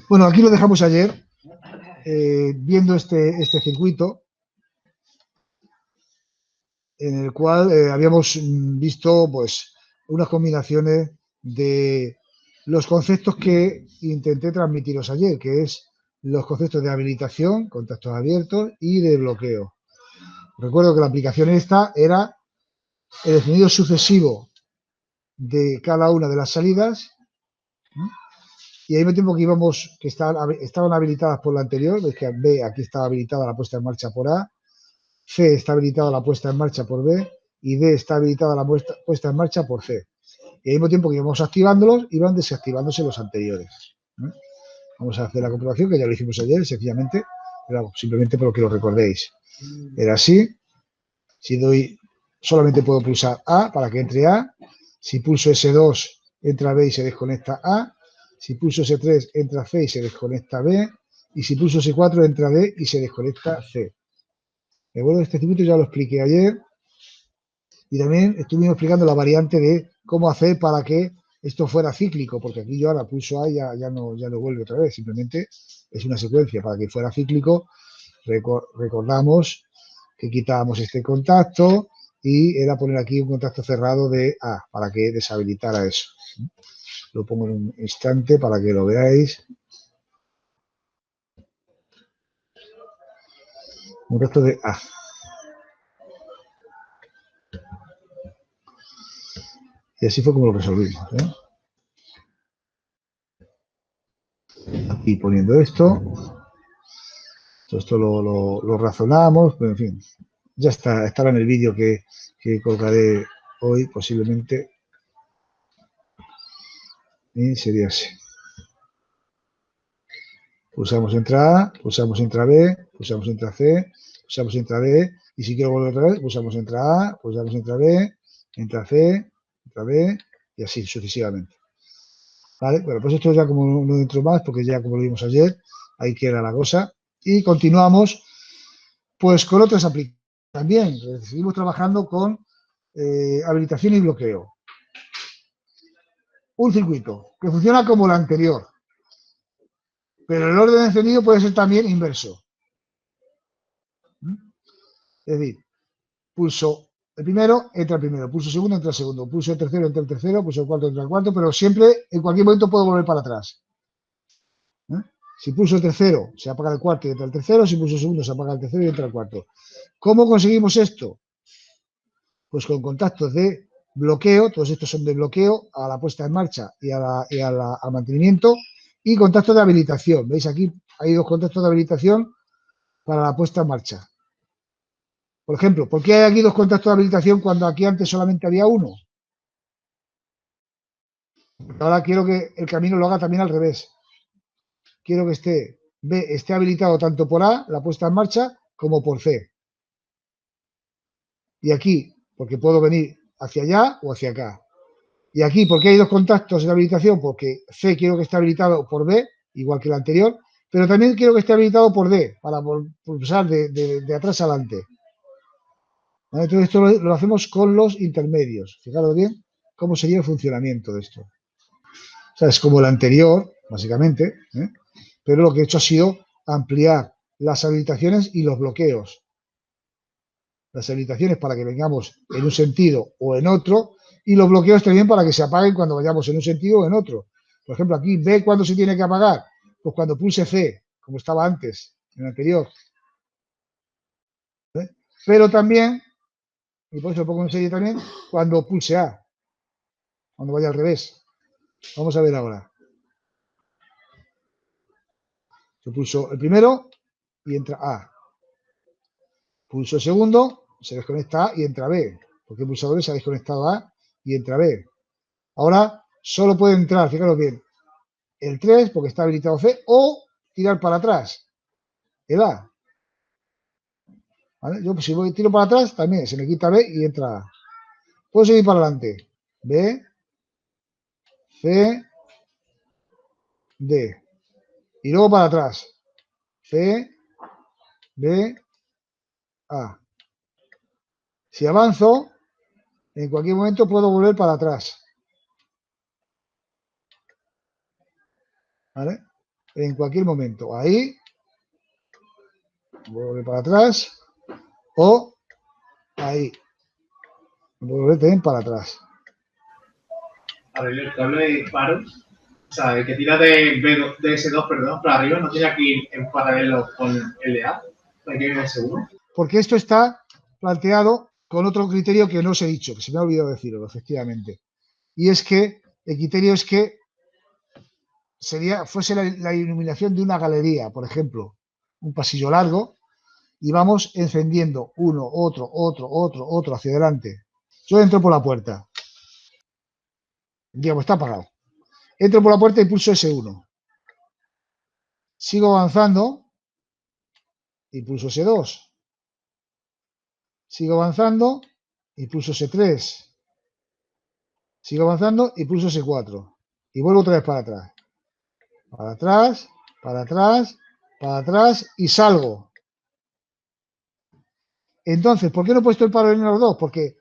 Bueno, aquí lo dejamos ayer, viendo este circuito, en el cual habíamos visto pues unas combinaciones de los conceptos que intenté transmitiros ayer, que es los conceptos de habilitación, contactos abiertos y de bloqueo. Recuerdo que la aplicación esta era el definido sucesivo de cada una de las salidas, ¿no? Y al mismo tiempo que íbamos, que estaban habilitadas por la anterior, veis que B aquí estaba habilitada la puesta en marcha por A, C está habilitada la puesta en marcha por B y D está habilitada la puesta en marcha por C. Y al mismo tiempo que íbamos activándolos, iban desactivándose los anteriores, ¿no? Vamos a hacer la comprobación, que ya lo hicimos ayer, sencillamente, pero simplemente por lo que lo recordéis. Era así. Si doy, solamente puedo pulsar A para que entre A. Si pulso S2, entra B y se desconecta A. Si pulso S3, entra C y se desconecta B. Y si pulso S4, entra D y se desconecta C. ¿De acuerdo? Este circuito ya lo expliqué ayer. Y también estuvimos explicando la variante de cómo hacer para que esto fuera cíclico, porque aquí yo ahora pulso A y ya no vuelve otra vez, simplemente es una secuencia. Para que fuera cíclico, recordamos que quitábamos este contacto y era poner aquí un contacto cerrado de A para que deshabilitara eso. Lo pongo en un instante para que lo veáis. Un contacto de A. Y así fue como lo resolvimos, ¿eh? Aquí poniendo esto lo razonamos, pero en fin, ya estará en el vídeo que colgaré hoy posiblemente. Y sería así. Pulsamos entra A, pulsamos entra B, pulsamos entra C, pulsamos entra D, y si quiero volver otra vez, pulsamos entra A, pulsamos entra B, entra C, entra B, y así sucesivamente. ¿Vale? Bueno, pues esto ya como no entro más, porque ya como lo vimos ayer, ahí queda la cosa. Y continuamos, pues con otras aplicaciones también. Seguimos trabajando con habilitación y bloqueo. Un circuito que funciona como el anterior, pero el orden de encendido puede ser también inverso. Es decir, pulso el primero, entra el primero, pulso el segundo, entra el segundo, pulso el tercero, entra el tercero, pulso el cuarto, entra el cuarto, pero siempre, en cualquier momento, puedo volver para atrás. Si pulso el tercero, se apaga el cuarto y entra el tercero, si pulso el segundo, se apaga el tercero y entra el cuarto. ¿Cómo conseguimos esto? Pues con contactos de bloqueo, todos estos son de bloqueo a la puesta en marcha y al mantenimiento, y contactos de habilitación. ¿Veis aquí? Hay dos contactos de habilitación para la puesta en marcha. Por ejemplo, ¿por qué hay aquí dos contactos de habilitación cuando aquí antes solamente había uno? Porque ahora quiero que el camino lo haga también al revés. Quiero que esté habilitado tanto por A, la puesta en marcha, como por C. Y aquí, porque puedo venir hacia allá o hacia acá. Y aquí, ¿por qué hay dos contactos de habilitación? Porque C quiero que esté habilitado por B, igual que el anterior, pero también quiero que esté habilitado por D, para pulsar de atrás adelante. ¿Vale? Entonces esto lo hacemos con los intermedios. Fijaros bien cómo sería el funcionamiento de esto. O sea, es como el anterior, básicamente, ¿eh? Pero lo que he hecho ha sido ampliar las habilitaciones y los bloqueos. Las habilitaciones para que vengamos en un sentido o en otro, y los bloqueos también para que se apaguen cuando vayamos en un sentido o en otro. Por ejemplo, aquí B, ¿cuándo se tiene que apagar? Pues cuando pulse C, como estaba antes, en el anterior. ¿Eh? Pero también, y por eso lo pongo en serie también, cuando pulse A, cuando vaya al revés. Vamos a ver ahora. Yo pulso el primero y entra A. Pulso el segundo, se desconecta A y entra B. Porque el pulsador se ha desconectado A y entra B. Ahora solo puede entrar, fijaros bien, el 3 porque está habilitado C, o tirar para atrás el A. ¿Vale? Yo si tiro para atrás también se me quita B y entra A. Puedo seguir para adelante. B, C, D. Y luego para atrás. C, B, A. Si avanzo, en cualquier momento puedo volver para atrás. ¿Vale? en cualquier momento. Ahí, vuelve para atrás, o ahí, vuelve también para atrás. A ver, el cable de disparo, o sea, el que tira de S2, perdón, para arriba, no tiene que ir en paralelo con LA, hay que ir en S1. Porque esto está planteado con otro criterio que no os he dicho, que se me ha olvidado decirlo, efectivamente. Y es que el criterio es que fuese la iluminación de una galería, por ejemplo, un pasillo largo, y vamos encendiendo uno, otro hacia adelante. Yo entro por la puerta. Digamos, está apagado. Entro por la puerta y pulso S1. Sigo avanzando y pulso S2. Sigo avanzando y pulso S3. Sigo avanzando y pulso S4. Y vuelvo otra vez para atrás. Para atrás, para atrás, para atrás y salgo. Entonces, ¿por qué no he puesto el paro en los dos? Porque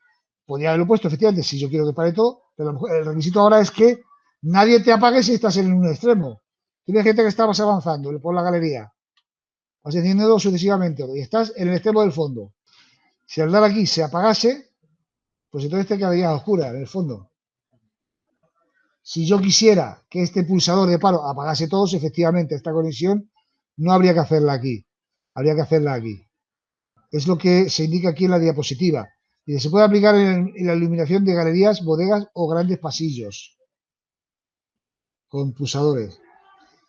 podría haberlo puesto, efectivamente, si yo quiero que pare todo, pero el requisito ahora es que nadie te apague si estás en un extremo. Tienes gente que está más avanzando por la galería. Vas encendiendo sucesivamente y estás en el extremo del fondo. Si al dar aquí se apagase, pues entonces te quedaría a oscura en el fondo. Si yo quisiera que este pulsador de paro apagase todos, efectivamente, esta conexión no habría que hacerla aquí. Habría que hacerla aquí. Es lo que se indica aquí en la diapositiva. Y se puede aplicar en la iluminación de galerías, bodegas o grandes pasillos con pulsadores.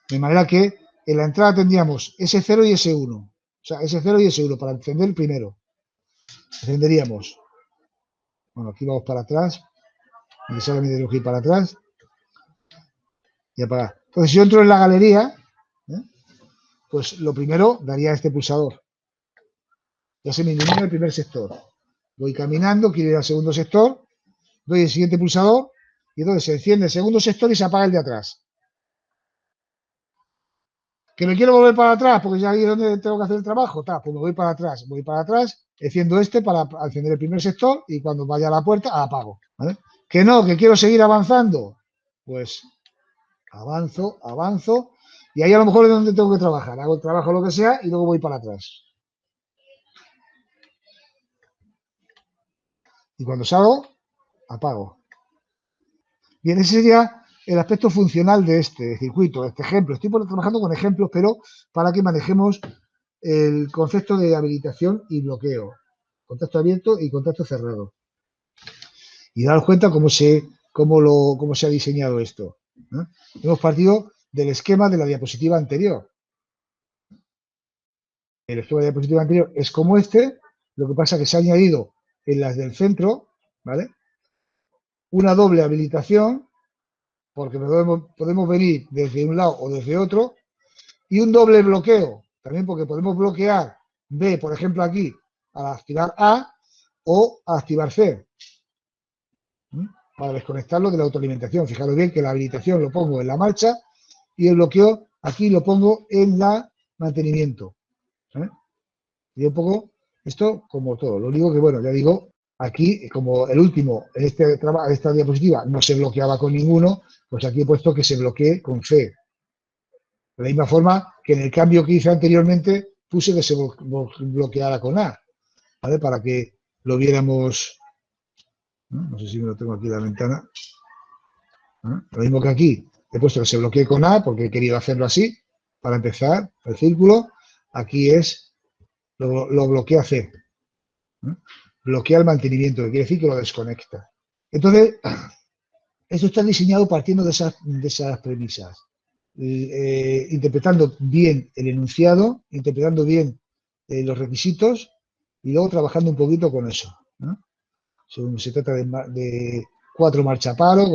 De manera que en la entrada tendríamos S0 y S1. O sea, S0 y S1 para encender el primero. Encenderíamos. Bueno, aquí vamos para atrás. Necesariamente tengo que ir para atrás. Y apagar. Entonces, si yo entro en la galería, pues lo primero daría este pulsador. Ya se me ilumina el primer sector. Voy caminando, quiero ir al segundo sector, doy el siguiente pulsador y entonces se enciende el segundo sector y se apaga el de atrás. Que me quiero volver para atrás porque ya ahí es donde tengo que hacer el trabajo, pues me voy para atrás, enciendo este para encender el primer sector y cuando vaya a la puerta apago. ¿Vale? Que no, que quiero seguir avanzando, pues avanzo y ahí a lo mejor es donde tengo que trabajar. Hago el trabajo lo que sea y luego voy para atrás. Y cuando salgo, apago. Bien, ese sería el aspecto funcional de este circuito, de este ejemplo. Estoy trabajando con ejemplos, pero para que manejemos el concepto de habilitación y bloqueo. Contacto abierto y contacto cerrado. Y daros cuenta cómo se ha diseñado esto. Hemos partido del esquema de la diapositiva anterior. El esquema de la diapositiva anterior es como este, lo que pasa es que se ha añadido en las del centro, ¿vale? Una doble habilitación, porque podemos venir desde un lado o desde otro, y un doble bloqueo, también porque podemos bloquear B, por ejemplo, aquí, al activar A o al activar C, para desconectarlo de la autoalimentación. Fijaros bien que la habilitación lo pongo en la marcha y el bloqueo aquí lo pongo en la mantenimiento. Y un poco esto como todo. Lo único que, bueno, ya digo, aquí, como el último, en esta diapositiva no se bloqueaba con ninguno, pues aquí he puesto que se bloquee con C. De la misma forma que en el cambio que hice anteriormente puse que se bloqueara con A, ¿vale? Para que lo viéramos. No sé si me lo tengo aquí en la ventana. Lo mismo que aquí, he puesto que se bloquee con A porque he querido hacerlo así, para empezar el círculo. Aquí lo bloquea C. Bloquea el mantenimiento, que quiere decir que lo desconecta. Entonces, esto está diseñado partiendo de esas premisas. Interpretando bien el enunciado, interpretando bien los requisitos y luego trabajando un poquito con eso. Se trata de 4 marchapalos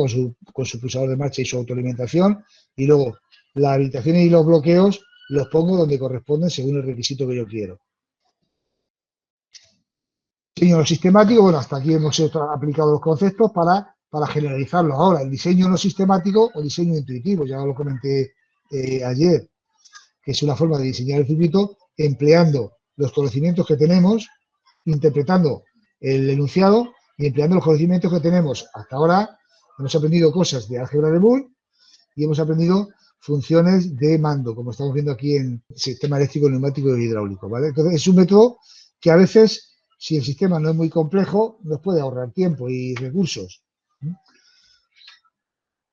con su pulsador de marcha y su autoalimentación, y luego las habilitaciones y los bloqueos los pongo donde corresponden según el requisito que yo quiero. Diseño no sistemático, bueno, hasta aquí hemos aplicado los conceptos para generalizarlos. Ahora, el diseño no sistemático o diseño intuitivo, ya lo comenté ayer, que es una forma de diseñar el circuito empleando los conocimientos que tenemos, interpretando el enunciado y empleando los conocimientos que tenemos. Hasta ahora hemos aprendido cosas de álgebra de Boole y hemos aprendido funciones de mando, como estamos viendo aquí en sistema eléctrico, neumático y hidráulico, ¿vale? Entonces, es un método que a veces, si el sistema no es muy complejo, nos puede ahorrar tiempo y recursos.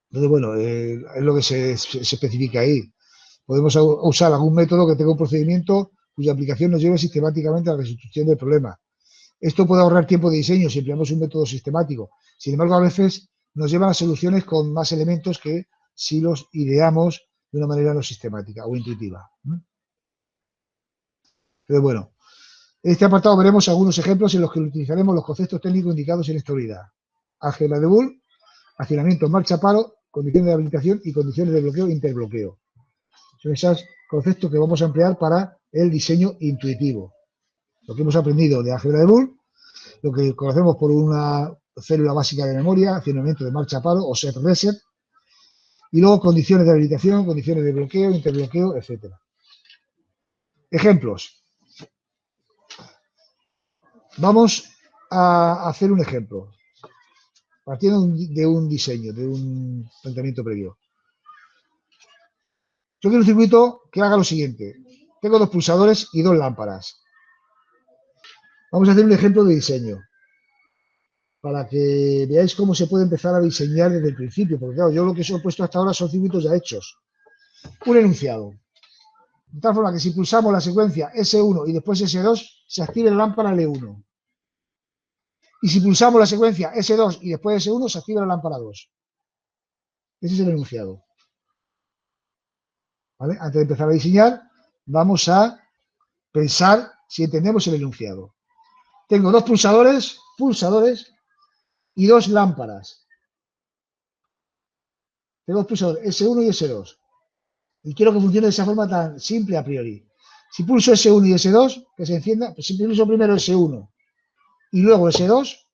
Entonces, bueno, es lo que se especifica ahí. Podemos usar algún método que tenga un procedimiento cuya aplicación nos lleve sistemáticamente a la resolución del problema. Esto puede ahorrar tiempo de diseño si empleamos un método sistemático. Sin embargo, a veces nos llevan a soluciones con más elementos que si los ideamos de una manera no sistemática o intuitiva. Pero bueno, en este apartado veremos algunos ejemplos en los que utilizaremos los conceptos técnicos indicados en esta unidad. Álgebra de Boole, accionamiento en marcha paro, condiciones de habilitación y condiciones de bloqueo e interbloqueo. Son esos conceptos que vamos a emplear para el diseño intuitivo. Lo que hemos aprendido de álgebra de Boole, lo que conocemos por una célula básica de memoria, accionamiento de marcha paro o set reset, y luego condiciones de habilitación, condiciones de bloqueo, interbloqueo, etc. Ejemplos. Vamos a hacer un ejemplo, partiendo de un diseño, de un planteamiento previo. Yo quiero un circuito que haga lo siguiente. Tengo 2 pulsadores y 2 lámparas. Vamos a hacer un ejemplo de diseño, para que veáis cómo se puede empezar a diseñar desde el principio, porque claro, yo lo que os he puesto hasta ahora son circuitos ya hechos. Un enunciado. De tal forma que si pulsamos la secuencia S1 y después S2, se active la lámpara L1. Y si pulsamos la secuencia S2 y después S1, se activa la lámpara 2. Ese es el enunciado. ¿Vale? Antes de empezar a diseñar, vamos a pensar si entendemos el enunciado. Tengo 2 pulsadores y 2 lámparas. Tengo 2 pulsadores, S1 y S2. Y quiero que funcione de esa forma tan simple a priori. Si pulso S1 y S2, que se encienda, pues si pulso primero S1 y luego S2,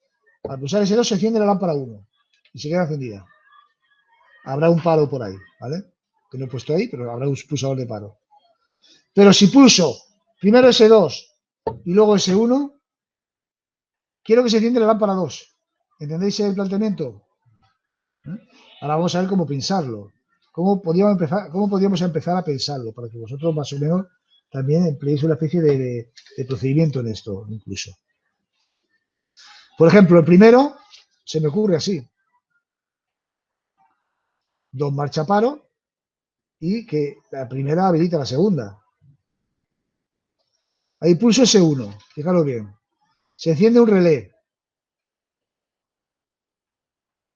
al pulsar S2 se enciende la lámpara 1 y se queda encendida. Habrá un paro por ahí, ¿vale? Que no he puesto ahí, pero habrá un pulsador de paro. Pero si pulso primero S2 y luego S1, quiero que se encienda la lámpara 2. ¿Entendéis el planteamiento? Ahora vamos a ver cómo pensarlo. ¿Cómo podríamos empezar a pensarlo? Para que vosotros más o menos también empleéis una especie de procedimiento en esto, incluso. Por ejemplo, el primero se me ocurre así. 2 marcha paro y que la primera habilita la segunda. Ahí pulso S1, fijaros bien. Se enciende un relé,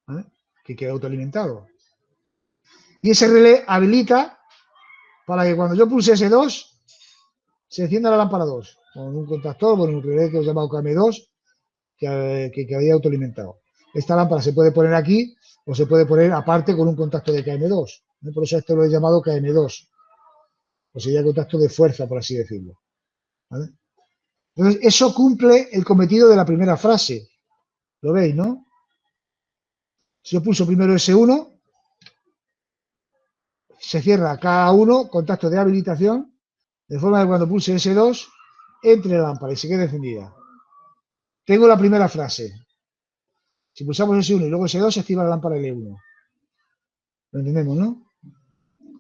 ¿vale? Que queda autoalimentado. Y ese relé habilita para que cuando yo pulse S2 se encienda la lámpara 2 con un contactor, con un relé que os he llamado KM2 que quedaría autoalimentado. Esta lámpara se puede poner aquí o se puede poner aparte con un contacto de KM2. Por eso esto lo he llamado KM2. O sería el contacto de fuerza, por así decirlo. ¿Vale? Entonces, eso cumple el cometido de la primera frase. ¿Lo veis, no? Si yo pulso primero S1, se cierra K1, contacto de habilitación, de forma que cuando pulse S2, entre la lámpara y se quede encendida. Tengo la primera frase. Si pulsamos S1 y luego S2, se activa la lámpara L1. ¿Lo entendemos, no?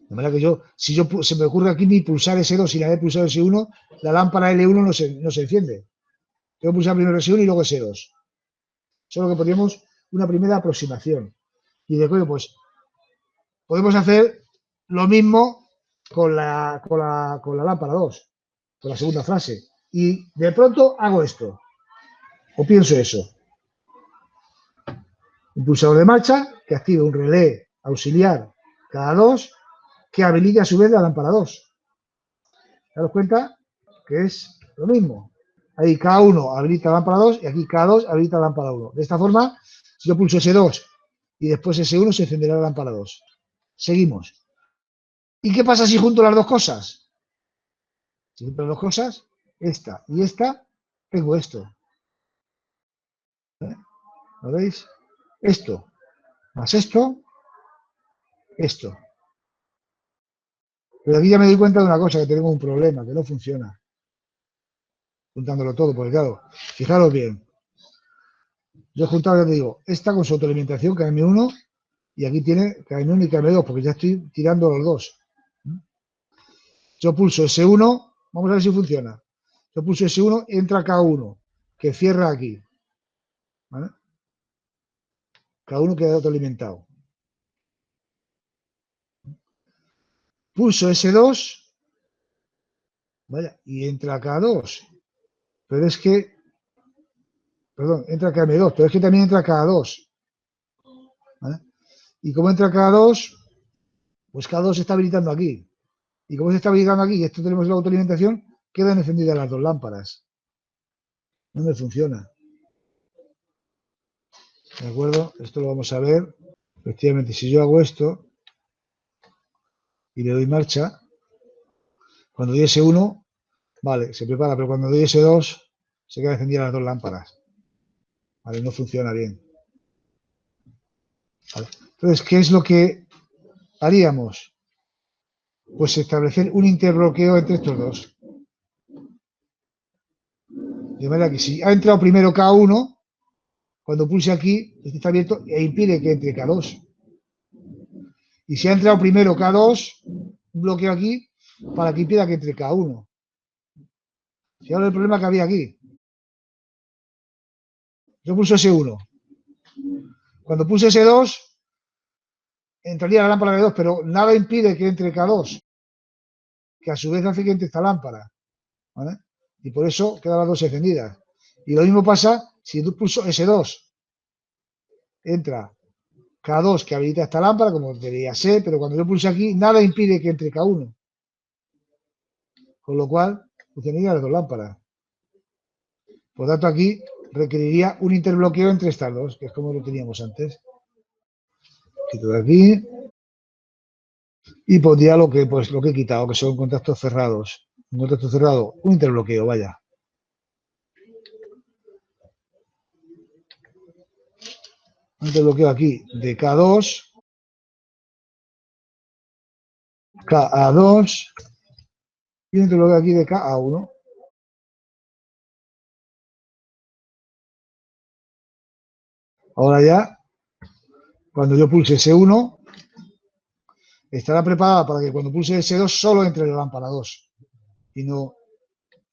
De manera que si se me ocurre aquí ni pulsar S2 y la de pulsar S1, la lámpara L1 no se enciende. Tengo que pulsar primero S1 y luego S2. Solo que podríamos una primera aproximación. Y de acuerdo, pues podemos hacer lo mismo con la lámpara 2, con la segunda frase. Y de pronto hago esto. O pienso eso. Un pulsador de marcha que active un relé auxiliar cada 2 que habilite a su vez la lámpara 2. ¿Daros cuenta? Que es lo mismo. Ahí K1 habilita la lámpara 2 y aquí K2 habilita la lámpara 1. De esta forma, si yo pulso S2 y después S1, se encenderá la lámpara 2. Seguimos. ¿Y qué pasa si junto las dos cosas? Si junto las dos cosas, esta y esta, tengo esto. ¿Lo veis? Esto más esto, esto. Pero aquí ya me doy cuenta de una cosa, que tenemos un problema, que no funciona. Juntándolo todo, porque claro, fijaros bien. Yo he juntado, ya te digo, esta con su autoalimentación, KM1, Y aquí tiene KM1 y KM2, porque ya estoy tirando los dos. Yo pulso S1, vamos a ver si funciona. Yo pulso S1, entra K1, que cierra aquí. ¿Vale? K1 queda autoalimentado. Pulso S2, vaya, y entra K2. Pero es que, perdón, entra KM2, pero es que también entra K2. ¿Vale? Y como entra K2, pues K2 se está habilitando aquí. Y como se está habilitando aquí y esto tenemos la autoalimentación, quedan encendidas las dos lámparas. No me funciona. ¿De acuerdo? Esto lo vamos a ver. Efectivamente, si yo hago esto y le doy marcha, cuando doy S1, vale, se prepara, pero cuando doy S2, se quedan encendidas las dos lámparas. Vale, no funciona bien. Vale. Entonces, ¿qué es lo que haríamos? Pues establecer un interbloqueo entre estos dos. De manera que si ha entrado primero K1, cuando pulse aquí, este está abierto e impide que entre K2. Y si ha entrado primero K2, un bloqueo aquí para que impida que entre K1. Si ahora el problema que había aquí. Yo pulso S1. Cuando pulse S2, entraría la lámpara de 2, pero nada impide que entre K2, que a su vez hace que entre esta lámpara. ¿Vale? Y por eso quedan las dos encendidas. Y lo mismo pasa si tú pulso S2. Entra K2 que habilita esta lámpara, como debería ser, pero cuando yo pulse aquí, nada impide que entre K1. Con lo cual, funcionarían las dos lámparas. Por tanto, aquí requeriría un interbloqueo entre estas dos, que es como lo teníamos antes. Quito de aquí. Y pondría lo que he quitado, que son contactos cerrados. Un contacto cerrado, un interbloqueo, vaya. Un interbloqueo aquí de K2, KA2 y un interbloqueo aquí de KA1. Ahora ya, cuando yo pulse S1, estará preparada para que cuando pulse S2 solo entre la lámpara 2 y no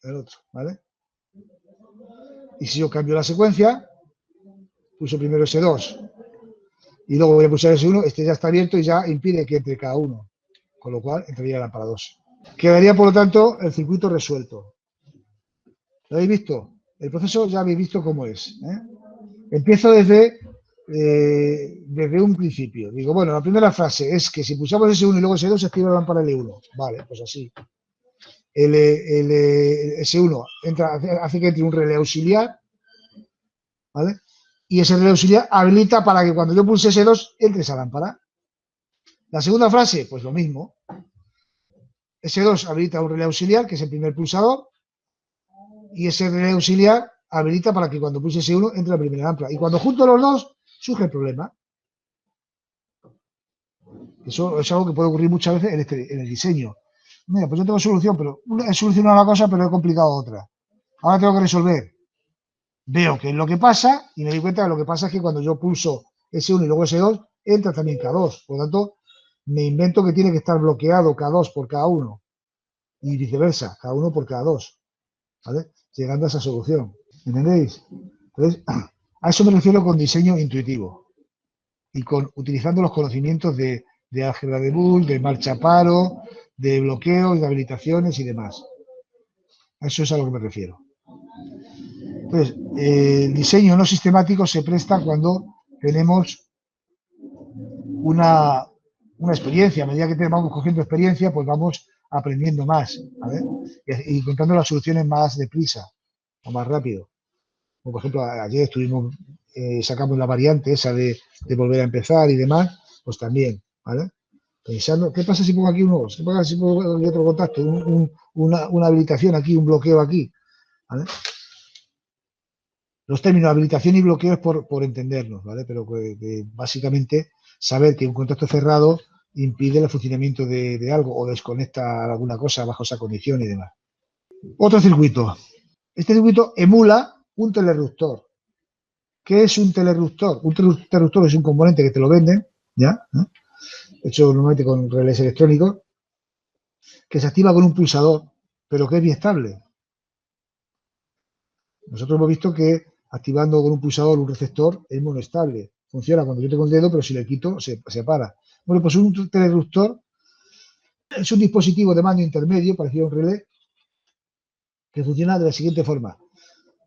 el otro, ¿vale? Y si yo cambio la secuencia, pulso primero S2 y luego voy a pulsar S1, este ya está abierto y ya impide que entre K1, con lo cual entraría la lámpara 2. Quedaría, por lo tanto, el circuito resuelto. ¿Lo habéis visto? El proceso ya habéis visto cómo es. Empiezo desde un principio. Digo, bueno, la primera frase es que si pulsamos S1 y luego S2 se activa la lámpara L1. Vale, pues así. El S1 hace que entre un relé auxiliar, ¿vale? Y ese relé auxiliar habilita para que cuando yo pulse S2 entre esa lámpara. La segunda frase, pues lo mismo. S2 habilita un relé auxiliar, que es el primer pulsador, y ese relé auxiliar habilita para que cuando pulse S1 entre la primera lámpara. Y cuando junto los dos, surge el problema. Eso es algo que puede ocurrir muchas veces en el diseño. Mira, pues yo tengo solución, pero he solucionado una cosa, pero he complicado otra. Ahora tengo que resolver. Veo qué es lo que pasa y me doy cuenta que lo que pasa es que cuando yo pulso S1 y luego S2, entra también K2. Por lo tanto, me invento que tiene que estar bloqueado K2 por K1 y viceversa, K1 por K2. ¿Vale? Llegando a esa solución. ¿Entendéis? Entonces, a eso me refiero con diseño intuitivo y utilizando los conocimientos de álgebra de Boole, de marcha paro, de bloqueo, de habilitaciones y demás. A eso es a lo que me refiero. Entonces, el diseño no sistemático se presta cuando tenemos una experiencia. A medida que vamos cogiendo experiencia, pues vamos aprendiendo más, ¿vale? Y encontrando las soluciones más deprisa o más rápido. Como por ejemplo, ayer sacamos la variante esa de volver a empezar y demás, pues también, ¿vale? Pensando, ¿qué pasa si pongo aquí un nuevo? ¿Qué pasa si pongo aquí otro contacto? Una habilitación aquí, un bloqueo aquí, ¿vale? Los términos habilitación y bloqueo es por entendernos, ¿vale? Pero que básicamente saber que un contacto cerrado impide el funcionamiento de algo o desconecta alguna cosa bajo esa condición y demás. Otro circuito. Este circuito emula un telerruptor. ¿Qué es un telerruptor? Un telerruptor es un componente que te lo venden, ¿Ya? ¿No? Hecho normalmente con relés electrónicos, que se activa con un pulsador, pero que es biestable. Nosotros hemos visto que activando con un pulsador un receptor es monoestable. Funciona cuando yo tengo el dedo, pero si le quito se para. Bueno, pues un teleruptor es un dispositivo de mando intermedio, parecido a un relé, que funciona de la siguiente forma,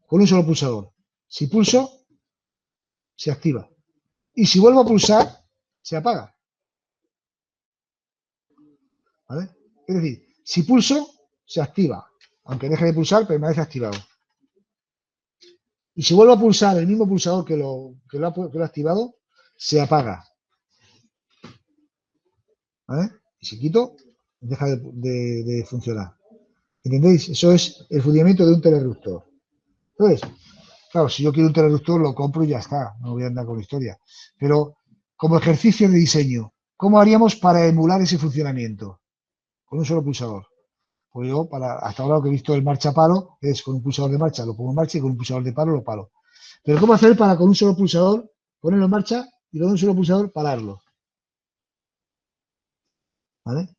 con un solo pulsador. Si pulso, se activa. Y si vuelvo a pulsar, se apaga. ¿Vale? Es decir, si pulso, se activa. Aunque deje de pulsar, permanece activado. Y si vuelvo a pulsar el mismo pulsador que lo ha activado, se apaga. ¿Vale? Y si quito, deja de funcionar. ¿Entendéis? Eso es el funcionamiento de un teleruptor. Entonces, claro, si yo quiero un teleruptor, lo compro y ya está. No voy a andar con historia. Pero como ejercicio de diseño, ¿cómo haríamos para emular ese funcionamiento? Con un solo pulsador. Pues yo, hasta ahora lo que he visto del marcha palo es con un pulsador de marcha lo pongo en marcha y con un pulsador de palo lo palo. Pero ¿cómo hacer para con un solo pulsador ponerlo en marcha y con un solo pulsador pararlo? ¿Vale?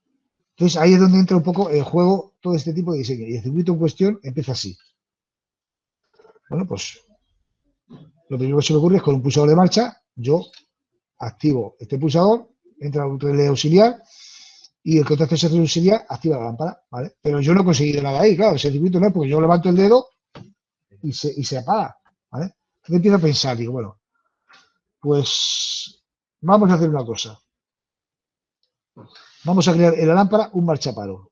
Entonces ahí es donde entra un poco el juego todo este tipo de diseño. Y el circuito en cuestión empieza así. Bueno, pues lo primero que se me ocurre es con un pulsador de marcha, yo activo este pulsador, entra un relé auxiliar y el contacto de ese relé auxiliar activa la lámpara, ¿vale? Pero yo no he conseguido nada ahí, claro, ese circuito no es porque yo levanto el dedo y se apaga, ¿vale? Entonces empiezo a pensar, digo, bueno, pues vamos a hacer una cosa. Vamos a crear en la lámpara un marchapalo.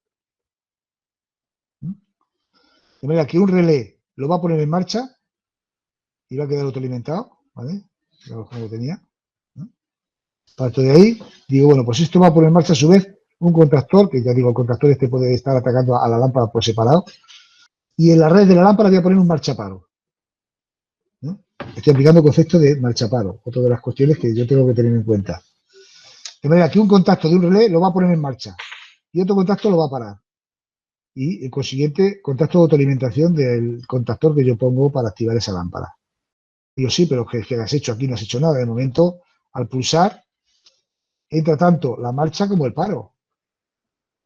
De manera que un relé lo va a poner en marcha y va a quedar autoalimentado, ¿vale? Como lo tenía. ¿No? Parto de ahí, digo, bueno, pues esto va a poner en marcha a su vez un contactor, que ya digo, el contactor este puede estar atacando a la lámpara por separado, y en la red de la lámpara voy a poner un marchapalo. ¿No? Estoy aplicando el concepto de marchapalo, otra de las cuestiones que yo tengo que tener en cuenta. De manera que un contacto de un relé lo va a poner en marcha y otro contacto lo va a parar. Y el consiguiente contacto de autoalimentación del contactor que yo pongo para activar esa lámpara. Digo, sí, pero ¿qué has hecho aquí? No has hecho nada. De momento, al pulsar, entra tanto la marcha como el paro.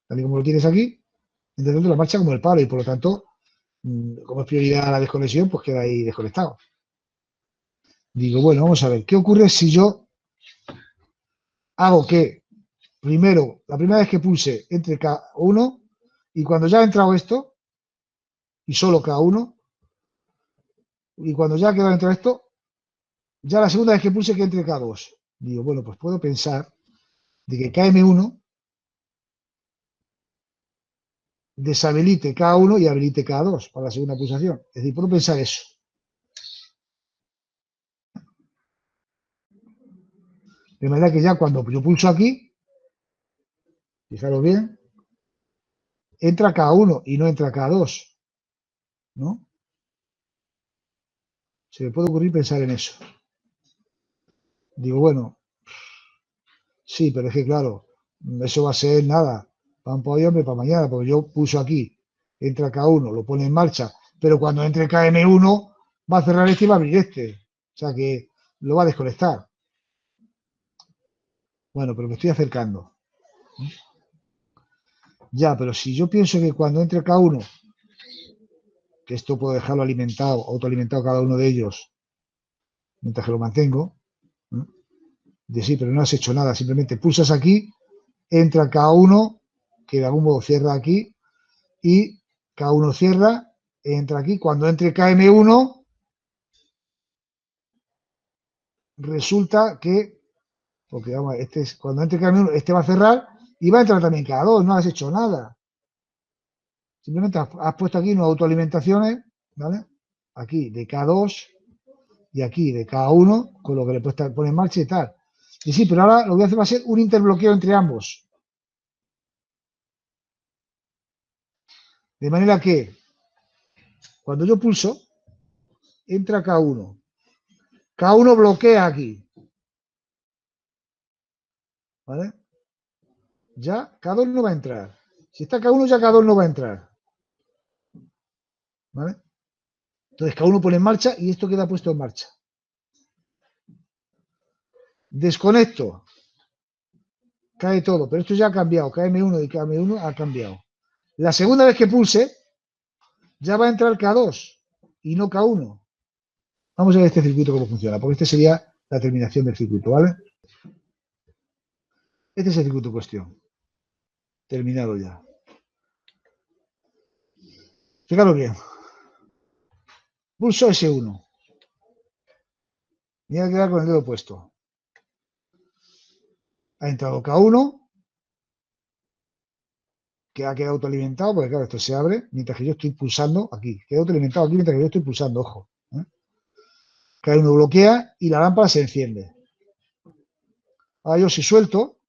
Tal y como lo tienes aquí, entra tanto la marcha como el paro y por lo tanto, como es prioridad la desconexión, pues queda ahí desconectado. Digo, bueno, vamos a ver, ¿qué ocurre si yo hago que primero, la primera vez que pulse entre K1 y cuando ya ha entrado esto, y solo K1, y cuando ya ha quedado dentro de esto, ya la segunda vez que pulse que entre K2. Digo, bueno, pues puedo pensar de que KM1 deshabilite K1 y habilite K2 para la segunda pulsación. Es decir, puedo pensar eso. De manera que ya cuando yo pulso aquí, fijaros bien, entra K1 y no entra K2. ¿No? Se me puede ocurrir pensar en eso. Digo, bueno, sí, pero es que claro, eso va a ser nada, pan para hoy, hombre, para mañana, porque yo pulso aquí, entra K1, lo pone en marcha, pero cuando entre KM1 va a cerrar este y va a abrir este. O sea que lo va a desconectar. Bueno, pero me estoy acercando. Ya, pero si yo pienso que cuando entre K1, que esto puedo dejarlo alimentado, autoalimentado cada uno de ellos, mientras que lo mantengo, ¿no? De sí, pero no has hecho nada, simplemente pulsas aquí, entra K1, que de algún modo cierra aquí, y K1 cierra, entra aquí. Cuando entre KM1, resulta que, porque vamos, cuando entre KM1, este va a cerrar y va a entrar también K2, no has hecho nada. Simplemente has puesto aquí unas autoalimentaciones, ¿vale? Aquí de K2 y aquí de K1, con lo que le pone en marcha y tal. Y sí, pero ahora lo que voy a hacer va a ser un interbloqueo entre ambos. De manera que cuando yo pulso, entra K1. K1 bloquea aquí. ¿Vale? Ya K2 no va a entrar. Si está K1, ya K2 no va a entrar. ¿Vale? Entonces K1 pone en marcha y esto queda puesto en marcha. Desconecto. cae todo, pero esto ya ha cambiado, KM1 y KM1 ha cambiado. La segunda vez que pulse, ya va a entrar K2 y no K1. Vamos a ver este circuito cómo funciona, porque este sería la terminación del circuito, ¿vale? Este es el circuito en cuestión. Terminado ya. Fijaros bien. Pulso S1. Me voy a quedar con el dedo puesto. Ha entrado K1, que ha quedado autoalimentado, porque claro, esto se abre mientras que yo estoy pulsando aquí. Queda autoalimentado aquí mientras que yo estoy pulsando, ojo. K1 bloquea y la lámpara se enciende. Ahora yo si suelto,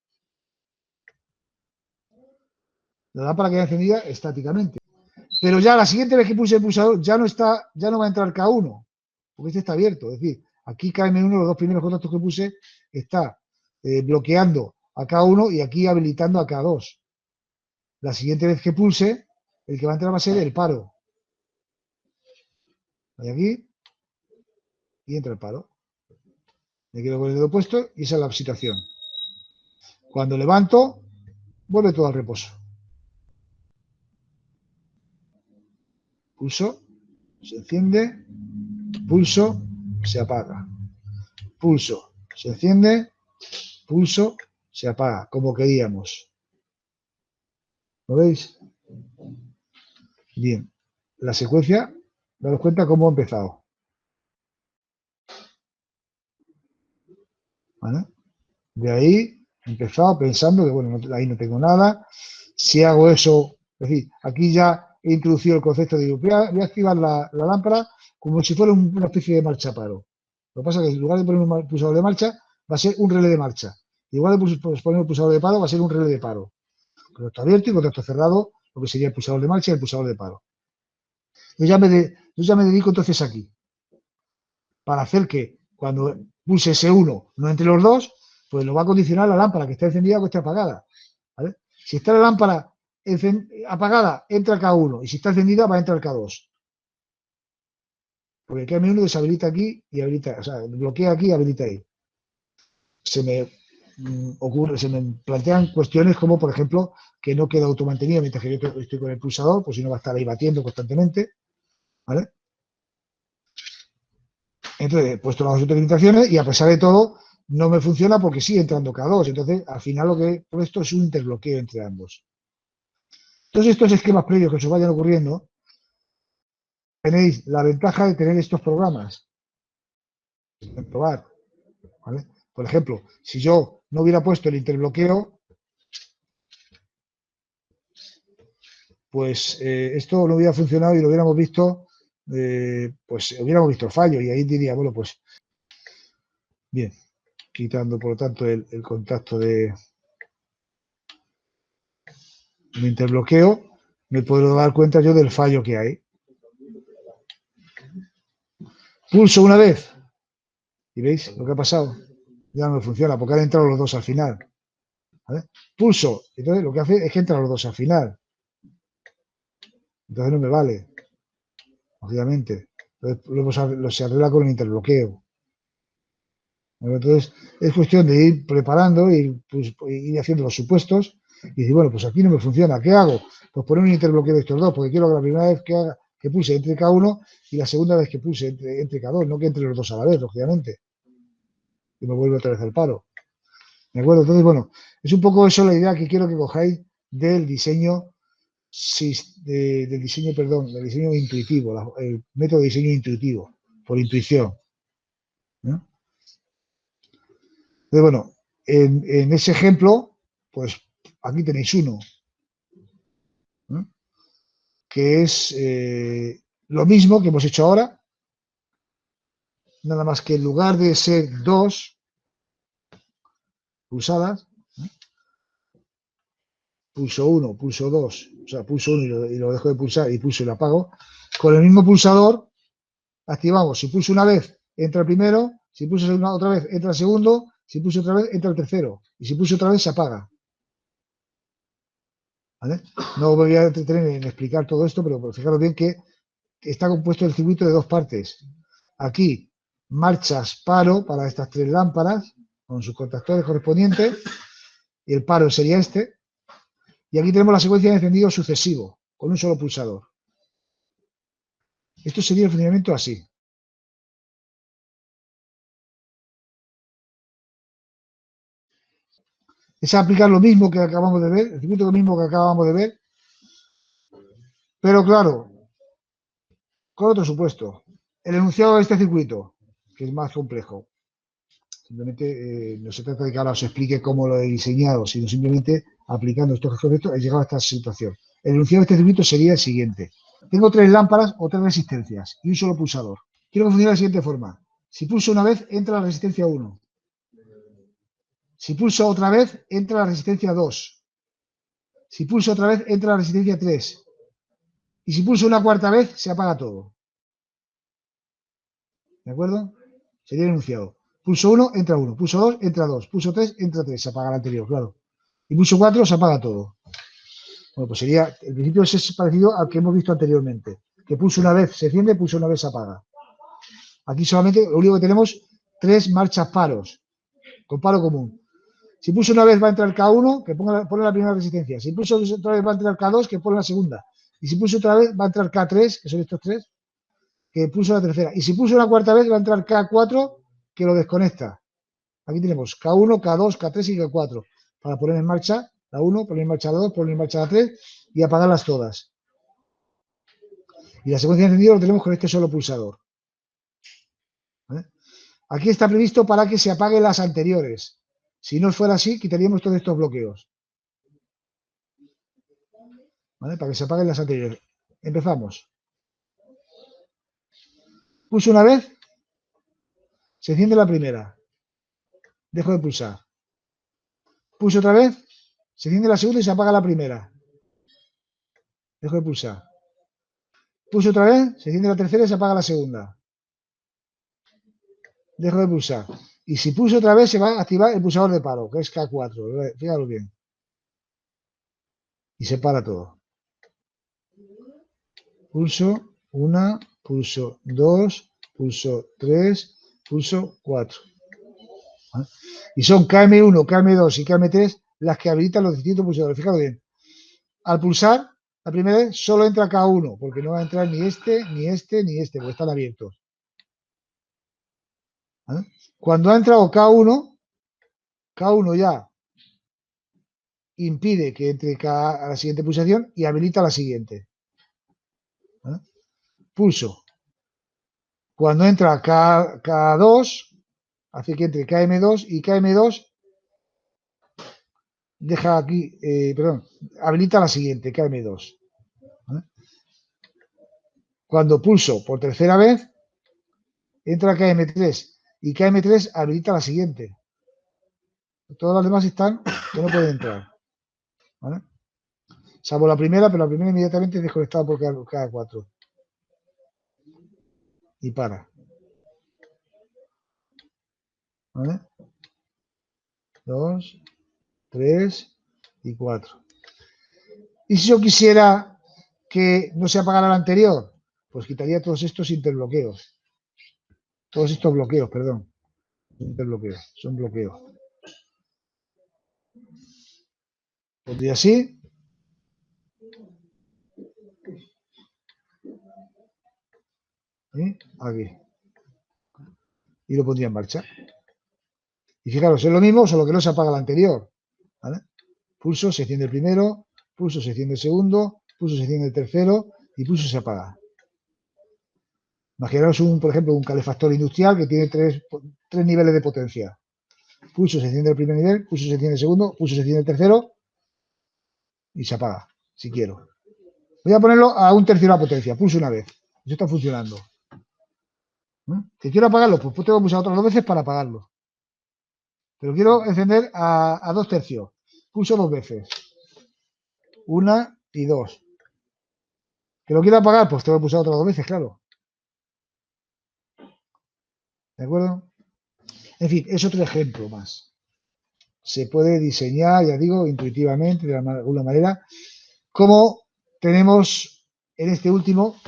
la lámpara queda encendida estáticamente. Pero ya la siguiente vez que pulse el pulsador ya no va a entrar K1, porque este está abierto. Es decir, aquí KM1, los dos primeros contactos que puse, está bloqueando a K1 y aquí habilitando a K2. La siguiente vez que pulse, el que va a entrar va a ser el paro. Voy aquí y entra el paro. Me quedo con el dedo puesto y esa es la situación. Cuando levanto, vuelve todo al reposo. Pulso, se enciende, pulso, se apaga. Pulso, se enciende, pulso, se apaga, como queríamos. ¿Lo veis? Bien. La secuencia, daros cuenta cómo ha empezado. ¿Vale? De ahí he empezado pensando que, bueno, ahí no tengo nada. Si hago eso, es decir, aquí ya he introducido el concepto de, voy a activar la lámpara como si fuera una especie de marcha paro. Lo que pasa es que en lugar de poner un pulsador de marcha, va a ser un relé de marcha. Igual de poner un pulsador de paro, va a ser un relé de paro. Contacto abierto y contacto cerrado, lo que sería el pulsador de marcha y el pulsador de paro. Yo ya me dedico entonces aquí, para hacer que cuando pulse S1 no entre los dos, pues lo va a condicionar la lámpara que está encendida o que esté apagada. ¿Vale? Si está la lámpara apagada, entra K1, y si está encendida, va a entrar K2. Porque KM1 deshabilita aquí y habilita, o sea, bloquea aquí y habilita ahí. Se me plantean cuestiones como, por ejemplo, que no queda automantenido mientras que yo estoy con el pulsador, pues si no va a estar ahí batiendo constantemente. ¿Vale? Entonces he puesto las dos limitaciones y a pesar de todo no me funciona porque sigue entrando K2. Entonces al final lo que he puesto es un interbloqueo entre ambos. Entonces estos esquemas previos que os vayan ocurriendo, tenéis la ventaja de tener estos programas. Probar. ¿Vale? Por ejemplo, si yo no hubiera puesto el interbloqueo, pues esto no hubiera funcionado y lo hubiéramos visto, pues hubiéramos visto el fallo y ahí diría, bueno, pues bien, quitando por lo tanto el contacto de interbloqueo, me puedo dar cuenta yo del fallo que hay. Pulso una vez y veis lo que ha pasado. Ya no me funciona porque han entrado los dos al final. ¿Vale? Pulso, entonces lo que hace es que entran los dos al final. Entonces no me vale, obviamente. Entonces se arregla con el interbloqueo. Entonces es cuestión de ir preparando y pues, ir haciendo los supuestos y decir, bueno, pues aquí no me funciona, ¿qué hago? Pues poner un interbloqueo de estos dos, porque quiero que la primera vez que pulse entre K1 y la segunda vez que pulse entre K2, no que entre los dos a la vez, lógicamente. Y me vuelve otra vez al paro. ¿De acuerdo? Entonces, bueno, es un poco eso la idea que quiero que cojáis del diseño, del diseño intuitivo, el método de diseño intuitivo, por intuición. ¿No? Entonces, bueno, en ese ejemplo, pues aquí tenéis uno, ¿no? Que es lo mismo que hemos hecho ahora, nada más que en lugar de ser dos pulsadas, ¿no? Pulso 1, pulso 2, o sea, pulso 1 y lo dejo de pulsar y pulso y lo apago, con el mismo pulsador activamos, si pulso una vez, entra el primero, si pulso otra vez, entra el segundo, si pulso otra vez, entra el tercero, y si pulso otra vez, se apaga. ¿Vale? No voy a entretener en explicar todo esto, pero fijaros bien que está compuesto el circuito de dos partes. Aquí, marchas paro para estas tres lámparas, con sus contactores correspondientes, y el paro sería este. Y aquí tenemos la secuencia de encendido sucesivo, con un solo pulsador. Esto sería el funcionamiento así. Es aplicar lo mismo que acabamos de ver, el circuito lo mismo que acabamos de ver, pero claro, con otro supuesto. El enunciado de este circuito, que es más complejo. Simplemente no se trata de que ahora os explique cómo lo he diseñado, sino simplemente aplicando estos conceptos he llegado a esta situación. El enunciado de este circuito sería el siguiente. Tengo 3 lámparas o 3 resistencias y un solo pulsador. Quiero que funcione de la siguiente forma. Si pulso una vez, entra la resistencia 1. Si pulso otra vez, entra la resistencia 2. Si pulso otra vez, entra la resistencia 3. Y si pulso una cuarta vez, se apaga todo. ¿De acuerdo? Sería el enunciado. Pulso 1, entra 1. Pulso 2, entra 2. Pulso 3, entra 3. Se apaga el anterior, claro. Y pulso 4, se apaga todo. Bueno, pues sería, el principio es parecido al que hemos visto anteriormente. Que pulso una vez se enciende, pulso una vez se apaga. Aquí solamente lo único que tenemos 3 marchas paros, con paro común. Si pulso una vez va a entrar K1, que pone la primera resistencia. Si pulso otra vez va a entrar K2, que pone la segunda. Y si pulso otra vez va a entrar K3, que son estos 3, que pulso la tercera. Y si pulso una cuarta vez va a entrar K4, que lo desconecta. Aquí tenemos K1, K2, K3 y K4 para poner en marcha la 1, poner en marcha la 2, poner en marcha la 3 y apagarlas todas. Y la secuencia de encendido lo tenemos con este solo pulsador. ¿Vale? Aquí está previsto para que se apaguen las anteriores. Si no fuera así, quitaríamos todos estos bloqueos. ¿Vale? Para que se apaguen las anteriores. Empezamos. Pulso una vez, se enciende la primera. Dejo de pulsar. Pulso otra vez, se enciende la segunda y se apaga la primera. Dejo de pulsar. Pulso otra vez, se enciende la tercera y se apaga la segunda. Dejo de pulsar. Y si pulso otra vez, se va a activar el pulsador de paro, que es K4. Fíjalo bien. Y se para todo. Pulso 1, pulso 2, pulso 3, pulso 4. ¿Vale? Y son KM1, KM2 y KM3 las que habilitan los distintos pulsadores. Fíjalo bien. Al pulsar, la primera vez solo entra K1, porque no va a entrar ni este, ni este, ni este, porque están abiertos. ¿Vale? Cuando ha entrado K1 ya impide que entre a la siguiente pulsación y habilita la siguiente. ¿Vale? Pulso. Cuando entra K2, hace que entre KM2 y KM2 deja aquí, habilita la siguiente, KM2. ¿Vale? Cuando pulso por tercera vez, entra KM3 y KM3 habilita la siguiente. Todas las demás están que no pueden entrar. ¿Vale? Salvo la primera, pero la primera inmediatamente es desconectada por cada 4. Y para. ¿Vale? 2, 3 y 4. Y si yo quisiera que no se apagara la anterior, pues quitaría todos estos interbloqueos. Todos estos bloqueos, perdón. Interbloqueos, son bloqueos. Pondría así. ¿Sí? Aquí. Y lo pondría en marcha. Y fijaros, es lo mismo, solo que no se apaga la anterior. ¿Vale? Pulso, se enciende el primero, pulso, se enciende el segundo, pulso, se enciende el tercero y pulso, se apaga. Imaginaos, por ejemplo, un calefactor industrial que tiene tres niveles de potencia. Pulso, se enciende el primer nivel, pulso, se enciende el segundo, pulso, se enciende el tercero y se apaga, si quiero. Voy a ponerlo a un tercio de la potencia, pulso una vez. Eso está funcionando. ¿Que quiero apagarlo? Pues tengo que pulsar otras 2 veces para apagarlo. Pero quiero encender a 2 tercios. Pulso 2 veces. 1 y 2. ¿Que lo quiero apagar? Pues tengo que pulsar otras 2 veces, claro. ¿De acuerdo? En fin, es otro ejemplo más. Se puede diseñar, ya digo, intuitivamente, de alguna manera, como tenemos en este último,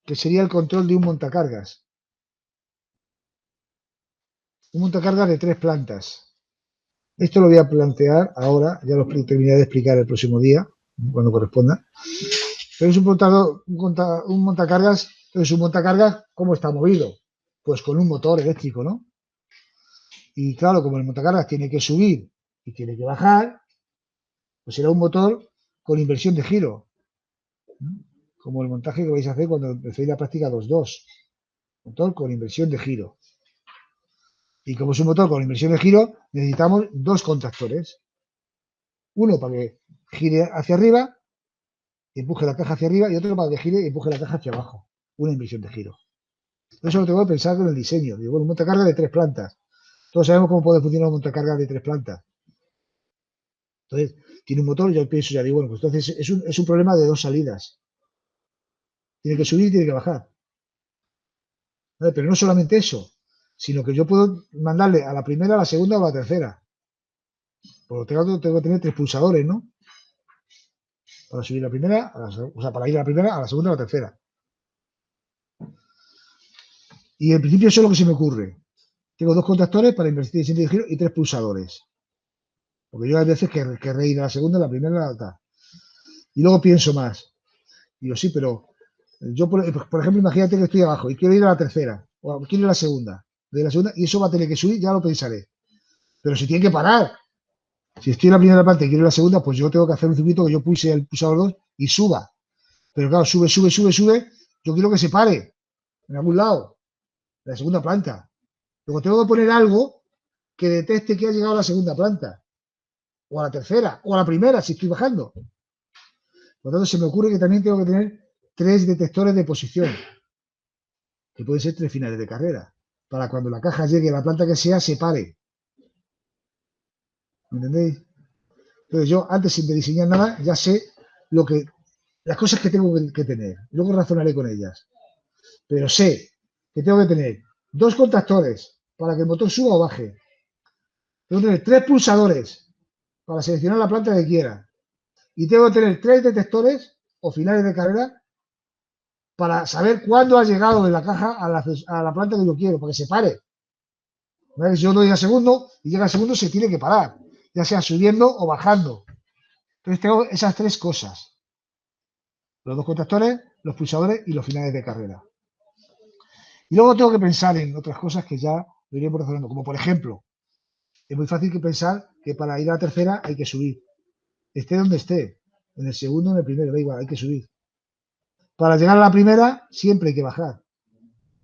que sería el control de un montacargas. Un montacargas de 3 plantas. Esto lo voy a plantear ahora, ya lo terminaré de explicar el próximo día, cuando corresponda. Pero es un montacargas, entonces un montacargas, ¿cómo está movido? Pues con un motor eléctrico, ¿no? Y claro, como el montacargas tiene que subir y tiene que bajar, pues será un motor con inversión de giro, como el montaje que vais a hacer cuando empecéis la práctica 2.2. Motor con inversión de giro. Y como es un motor con inversión de giro, necesitamos dos contactores. Uno para que gire hacia arriba y empuje la caja hacia arriba, y otro para que gire y empuje la caja hacia abajo. Una inversión de giro. Eso lo tengo que pensar con el diseño. Digo, bueno, un montacargas de 3 plantas. Todos sabemos cómo puede funcionar un montacargas de 3 plantas. Entonces, tiene un motor, yo pienso, ya digo, bueno, pues entonces es un problema de 2 salidas. Tiene que subir y tiene que bajar. ¿Vale? Pero no solamente eso, sino que yo puedo mandarle a la primera, a la segunda o a la tercera. Por lo tanto, tengo que tener 3 pulsadores, ¿no? Para subir la primera, o sea, para ir a la primera, a la segunda o a la tercera. Y en principio eso es lo que se me ocurre. Tengo 2 contactores para invertir en de giro y 3 pulsadores. Porque yo hay veces que querré ir a la segunda, a la primera, a la otra. Y luego pienso más. Digo, sí, pero yo, por ejemplo, imagínate que estoy abajo y quiero ir a la tercera, o quiero ir a la segunda, de la segunda, y eso va a tener que subir, ya lo pensaré. Pero si tiene que parar, si estoy en la primera parte y quiero ir a la segunda, pues yo tengo que hacer un circuito que yo puse el pulsador 2 y suba. Pero claro, sube, yo quiero que se pare en algún lado, en la segunda planta. Luego tengo que poner algo que detecte que ha llegado a la segunda planta, o a la tercera, o a la primera, si estoy bajando. Por lo tanto, se me ocurre que también tengo que tener 3 detectores de posición, que pueden ser 3 finales de carrera, para cuando la caja llegue a la planta que sea, se pare. ¿Me entendéis? Entonces yo, antes de diseñar nada, ya sé las cosas que tengo que tener. Luego razonaré con ellas. Pero sé que tengo que tener 2 contactores para que el motor suba o baje. Tengo que tener 3 pulsadores para seleccionar la planta que quiera. Y tengo que tener 3 detectores o finales de carrera para saber cuándo ha llegado de la caja a la planta que yo quiero, para que se pare. ¿Vale? Si yo doy a segundo y llega a segundo, se tiene que parar, ya sea subiendo o bajando. Entonces tengo esas 3 cosas. Los 2 contactores, los pulsadores y los finales de carrera. Y luego tengo que pensar en otras cosas que ya lo iremos razonando, como por ejemplo, es muy fácil que pensar que para ir a la tercera hay que subir. Esté donde esté, en el segundo, en el primero, da igual, hay que subir. Para llegar a la primera, siempre hay que bajar,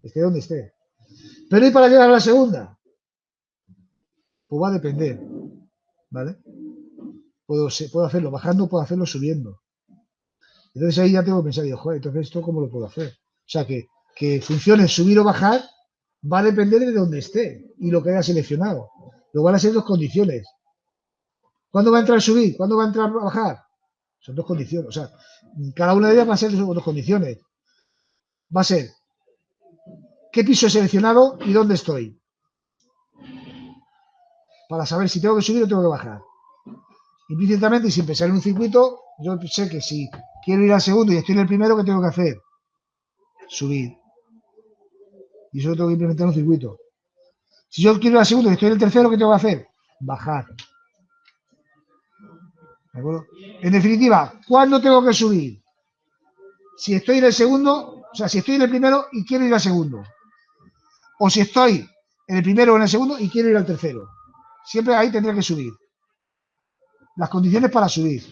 esté donde esté. Pero ¿y para llegar a la segunda? Pues va a depender, ¿vale? Puedo hacerlo bajando, puedo hacerlo subiendo. Entonces ahí ya tengo que pensar, digo, joder, entonces esto ¿cómo lo puedo hacer? O sea, que funcione subir o bajar va a depender de donde esté y lo que haya seleccionado. Lo van a ser 2 condiciones. ¿Cuándo va a entrar subir? ¿Cuándo va a entrar bajar? Son 2 condiciones. O sea, cada una de ellas va a ser 2 condiciones. Va a ser qué piso he seleccionado y dónde estoy. Para saber si tengo que subir o tengo que bajar. Implícitamente, y sin pensar en un circuito, yo sé que si quiero ir al segundo y estoy en el primero, ¿qué tengo que hacer? Subir. Y eso lo tengo que implementar en un circuito. Si yo quiero ir al segundo y estoy en el tercero, ¿qué tengo que hacer? Bajar. ¿De acuerdo? En definitiva, ¿cuándo tengo que subir? Si estoy en el segundo, o sea, si estoy en el primero y quiero ir al segundo. O si estoy en el primero o en el segundo y quiero ir al tercero. Siempre ahí tendré que subir. Las condiciones para subir.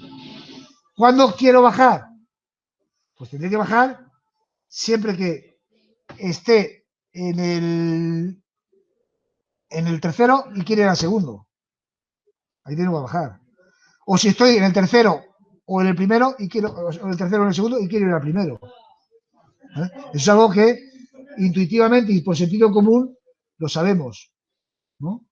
¿Cuándo quiero bajar? Pues tendré que bajar siempre que esté en el tercero y quiero ir al segundo. Ahí tengo que bajar. O si estoy en el tercero o en el primero y quiero, o en el tercero o en el segundo y quiero ir al primero. ¿Eh? Eso es algo que intuitivamente y por sentido común lo sabemos, ¿no?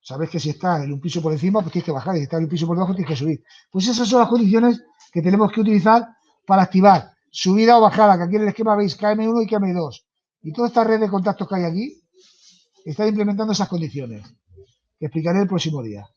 Sabes que si estás en un piso por encima, pues tienes que bajar, y si estás en un piso por debajo, tienes que subir. Pues esas son las condiciones que tenemos que utilizar para activar subida o bajada, que aquí en el esquema veis KM1 y KM2. Y toda esta red de contactos que hay aquí está implementando esas condiciones, que explicaré el próximo día.